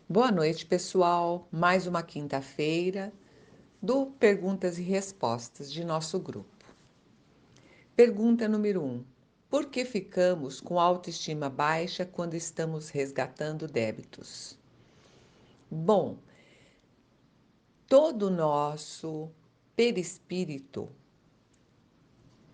Boa noite, pessoal. Mais uma quinta-feira do Perguntas e Respostas de nosso grupo. Pergunta número 1. Por que ficamos com autoestima baixa quando estamos resgatando débitos? Bom, todo o nosso perispírito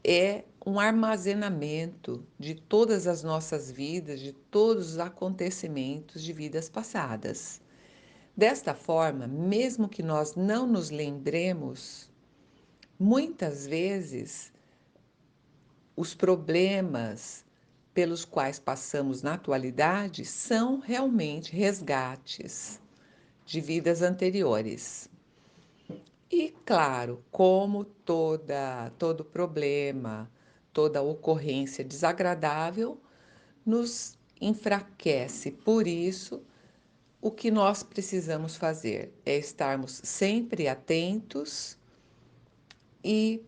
é um armazenamento de todas as nossas vidas, de todos os acontecimentos de vidas passadas. Desta forma, mesmo que nós não nos lembremos, muitas vezes os problemas pelos quais passamos na atualidade são realmente resgates de vidas anteriores. E claro, como todo problema, toda ocorrência desagradável nos enfraquece. Por isso, o que nós precisamos fazer é estarmos sempre atentos e,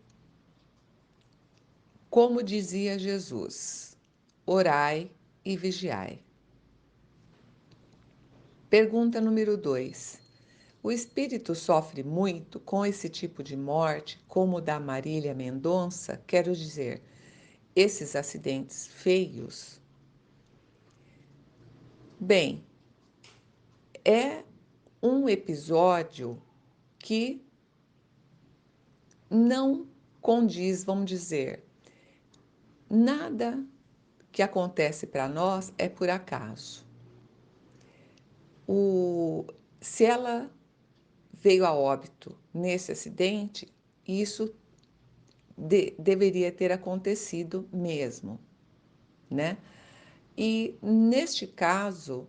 como dizia Jesus, orai e vigiai. Pergunta número 2. O espírito sofre muito com esse tipo de morte, como o da Marília Mendonça? Quero dizer, esses acidentes feios? Bem, é um episódio que não condiz, vamos dizer, nada que acontece para nós é por acaso. Se ela veio a óbito nesse acidente, isso deveria ter acontecido mesmo, né? E neste caso,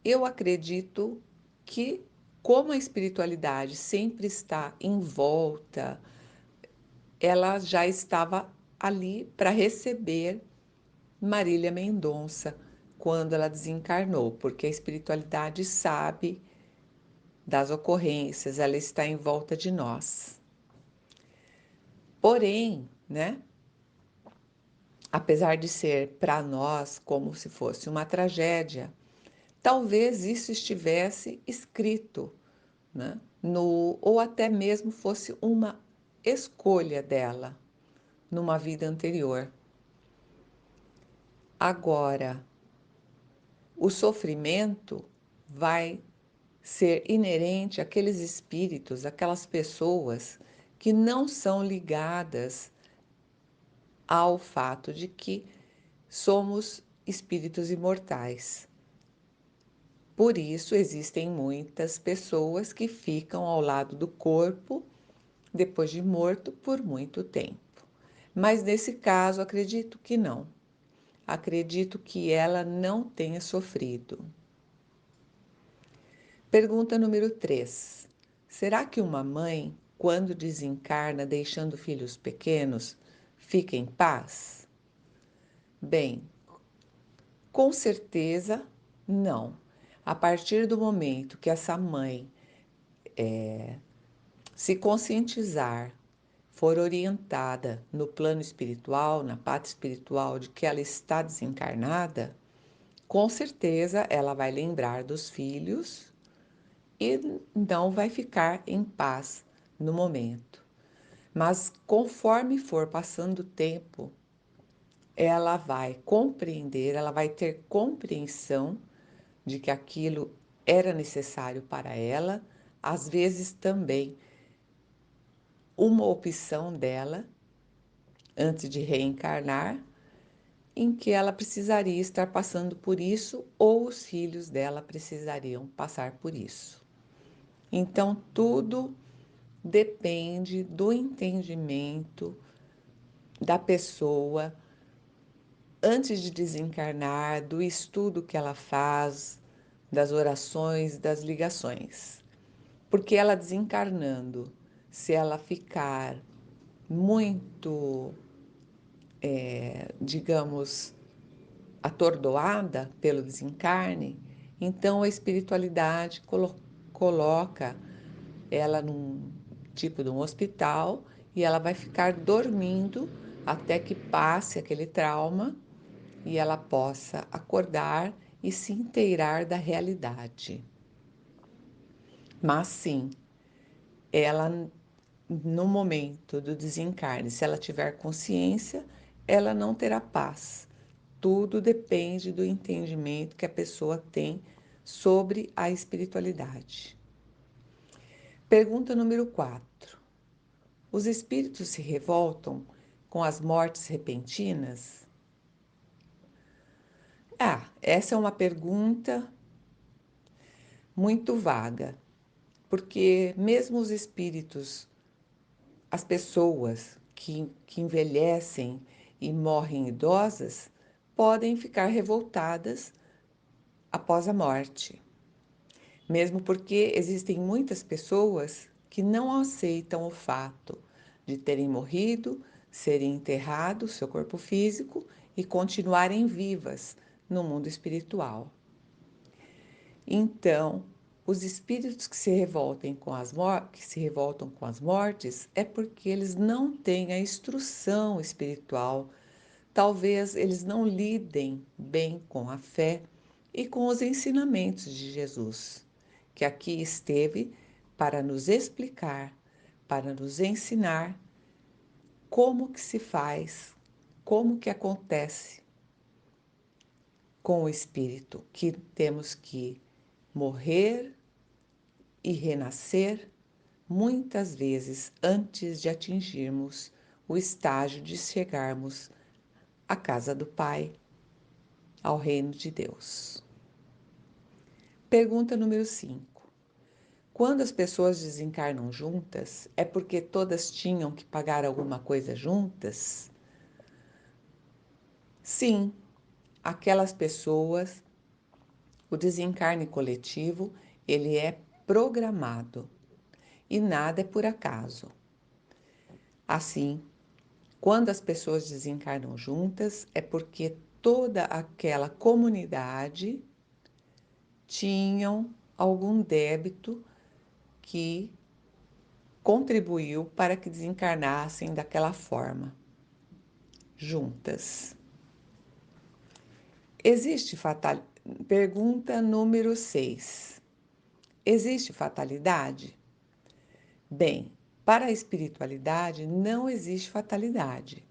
eu acredito que, como a espiritualidade sempre está em volta, ela já estava ali para receber Marília Mendonça quando ela desencarnou, porque a espiritualidade sabe das ocorrências, ela está em volta de nós. Porém, né, apesar de ser para nós como se fosse uma tragédia, talvez isso estivesse escrito, né, ou até mesmo fosse uma escolha dela numa vida anterior. Agora, o sofrimento vai ser inerente àqueles espíritos, aquelas pessoas que não são ligadas ao fato de que somos espíritos imortais. Por isso, existem muitas pessoas que ficam ao lado do corpo depois de morto por muito tempo. Mas nesse caso, acredito que não. Acredito que ela não tenha sofrido. Pergunta número 3. Será que uma mãe, quando desencarna deixando filhos pequenos, fica em paz? Bem, com certeza não. A partir do momento que essa mãe se conscientizar, for orientada no plano espiritual, na parte espiritual, de que ela está desencarnada, com certeza ela vai lembrar dos filhos e não vai ficar em paz no momento. Mas conforme for passando o tempo, ela vai compreender, ela vai ter compreensão de que aquilo era necessário para ela, às vezes também uma opção dela antes de reencarnar, em que ela precisaria estar passando por isso ou os filhos dela precisariam passar por isso. Então, tudo depende do entendimento da pessoa antes de desencarnar, do estudo que ela faz, das orações, das ligações. Porque ela desencarnando, se ela ficar muito, digamos, atordoada pelo desencarne, então a espiritualidade coloca ela num tipo de um hospital e ela vai ficar dormindo até que passe aquele trauma e ela possa acordar e se inteirar da realidade. Mas sim, ela, no momento do desencarne, se ela tiver consciência, ela não terá paz. Tudo depende do entendimento que a pessoa tem sobre a espiritualidade. Pergunta número 4. Os espíritos se revoltam com as mortes repentinas? Essa é uma pergunta muito vaga, porque mesmo os espíritos, as pessoas que envelhecem e morrem idosas, podem ficar revoltadas após a morte. Mesmo porque existem muitas pessoas que não aceitam o fato de terem morrido, serem enterrados, seu corpo físico, e continuarem vivas no mundo espiritual. Então, os espíritos que se revoltam com as mortes é porque eles não têm a instrução espiritual. Talvez eles não lidem bem com a fé e com os ensinamentos de Jesus, que aqui esteve para nos explicar, para nos ensinar como que se faz, como que acontece com o espírito, que temos que morrer e renascer muitas vezes antes de atingirmos o estágio de chegarmos à casa do Pai, ao reino de Deus. Pergunta número 5. Quando as pessoas desencarnam juntas, é porque todas tinham que pagar alguma coisa juntas? Sim, aquelas pessoas, o desencarne coletivo, ele é programado e nada é por acaso. Assim, quando as pessoas desencarnam juntas, é porque toda aquela comunidade tinham algum débito que contribuiu para que desencarnassem daquela forma, juntas. Existe fatalidade? Pergunta número 6. Existe fatalidade? Bem, para a espiritualidade não existe fatalidade.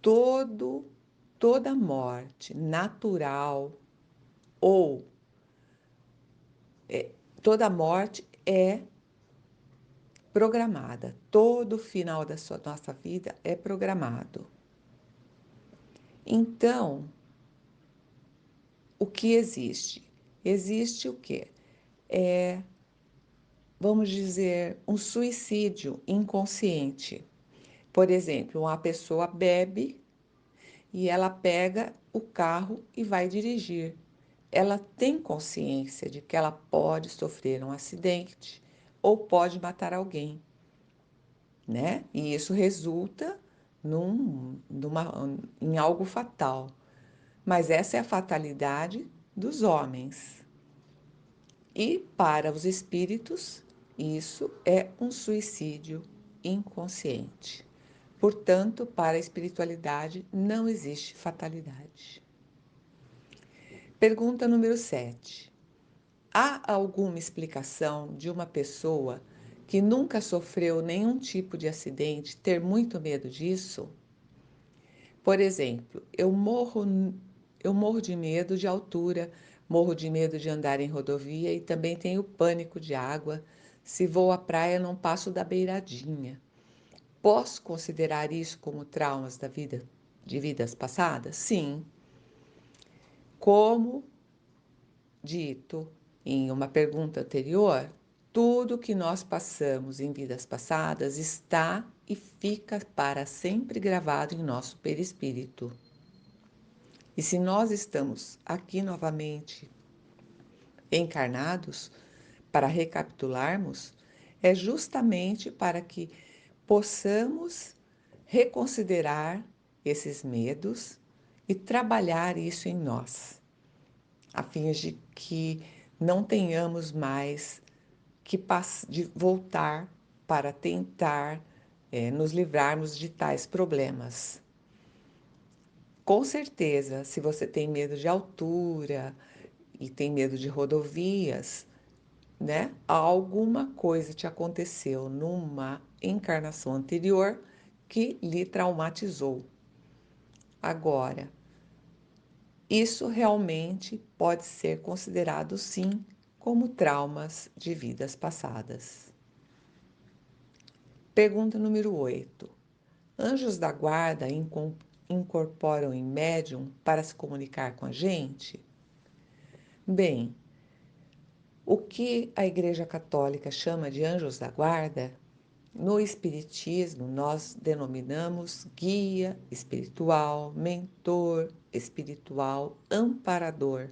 Todo, toda morte natural ou toda morte é programada. Todo final da nossa vida é programado. Então, o que existe? Existe o quê? Vamos dizer, um suicídio inconsciente. Por exemplo, uma pessoa bebe e ela pega o carro e vai dirigir. Ela tem consciência de que ela pode sofrer um acidente ou pode matar alguém, né? E isso resulta em algo fatal. Mas essa é a fatalidade dos homens. E para os espíritos, isso é um suicídio inconsciente. Portanto, para a espiritualidade não existe fatalidade. Pergunta número 7. Há alguma explicação de uma pessoa que nunca sofreu nenhum tipo de acidente ter muito medo disso? Por exemplo, eu morro de medo de altura, morro de medo de andar em rodovia e também tenho pânico de água. Se vou à praia, não passo da beiradinha. Posso considerar isso como traumas de vidas passadas? Sim. Como dito em uma pergunta anterior, tudo que nós passamos em vidas passadas está e fica para sempre gravado em nosso perispírito. E se nós estamos aqui novamente encarnados, para recapitularmos, é justamente para que possamos reconsiderar esses medos e trabalhar isso em nós, a fim de que não tenhamos mais que de voltar para tentar nos livrarmos de tais problemas. Com certeza, se você tem medo de altura, e tem medo de rodovias, né? Alguma coisa te aconteceu numa encarnação anterior que lhe traumatizou. Agora, isso realmente pode ser considerado, sim, como traumas de vidas passadas. Pergunta número 8. Anjos da guarda incorporam em médium para se comunicar com a gente? Bem, o que a Igreja Católica chama de anjos da guarda, no Espiritismo nós denominamos guia espiritual, mentor espiritual, amparador.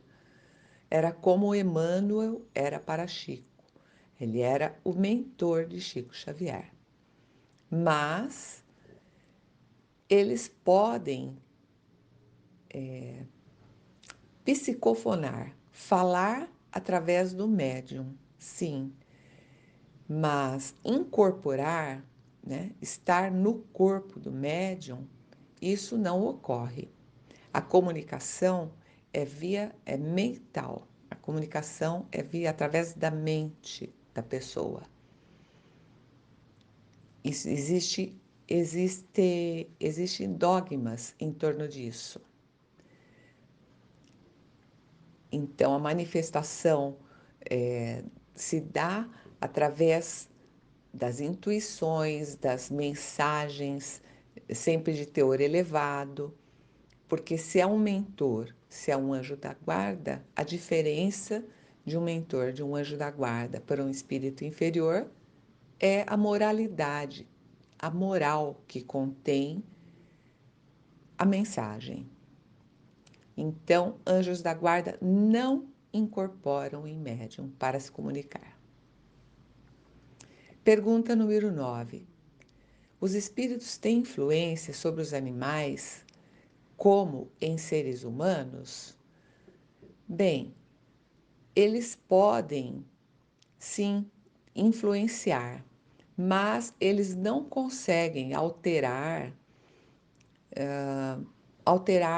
Era como Emmanuel era para Chico. Ele era o mentor de Chico Xavier. Mas eles podem psicofonar, falar através do médium, sim, mas incorporar, né, estar no corpo do médium, isso não ocorre. A comunicação é mental. A comunicação é via através da mente da pessoa. Existem dogmas em torno disso. Então, a manifestação se dá através das intuições, das mensagens, sempre de teor elevado, porque se é um mentor, se é um anjo da guarda, a diferença de um mentor, de um anjo da guarda para um espírito inferior é a moralidade, a moral que contém a mensagem. Então, anjos da guarda não incorporam em médium para se comunicar. Pergunta número 9. Os espíritos têm influência sobre os animais como em seres humanos? Bem, eles podem sim influenciar, mas eles não conseguem alterar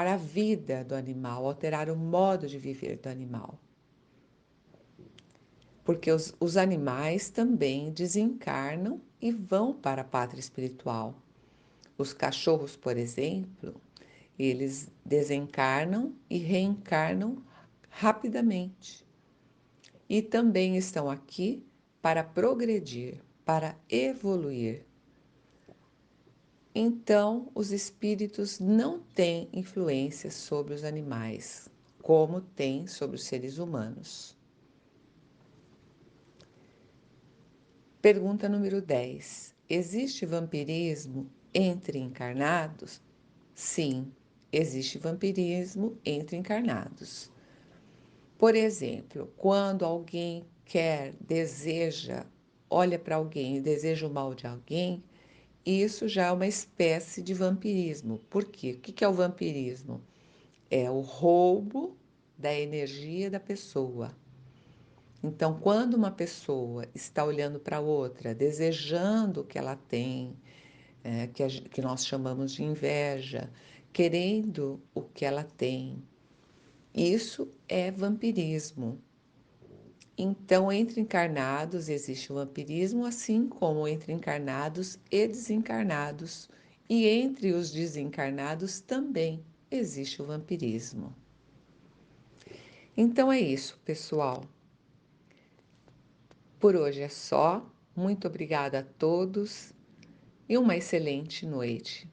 a vida do animal, alterar o modo de viver do animal. Porque os animais também desencarnam e vão para a pátria espiritual. Os cachorros, por exemplo, eles desencarnam e reencarnam rapidamente. E também estão aqui para progredir, para evoluir. Então, os espíritos não têm influência sobre os animais, como têm sobre os seres humanos. Pergunta número 10. Existe vampirismo entre encarnados? Sim, existe vampirismo entre encarnados. Por exemplo, quando alguém olha para alguém e deseja o mal de alguém, isso já é uma espécie de vampirismo. Por quê? O que é o vampirismo? É o roubo da energia da pessoa. Então, quando uma pessoa está olhando para outra, desejando o que ela tem, que nós chamamos de inveja, querendo o que ela tem, isso é vampirismo. Então, entre encarnados existe o vampirismo, assim como entre encarnados e desencarnados. E entre os desencarnados também existe o vampirismo. Então é isso, pessoal. Por hoje é só. Muito obrigada a todos e uma excelente noite.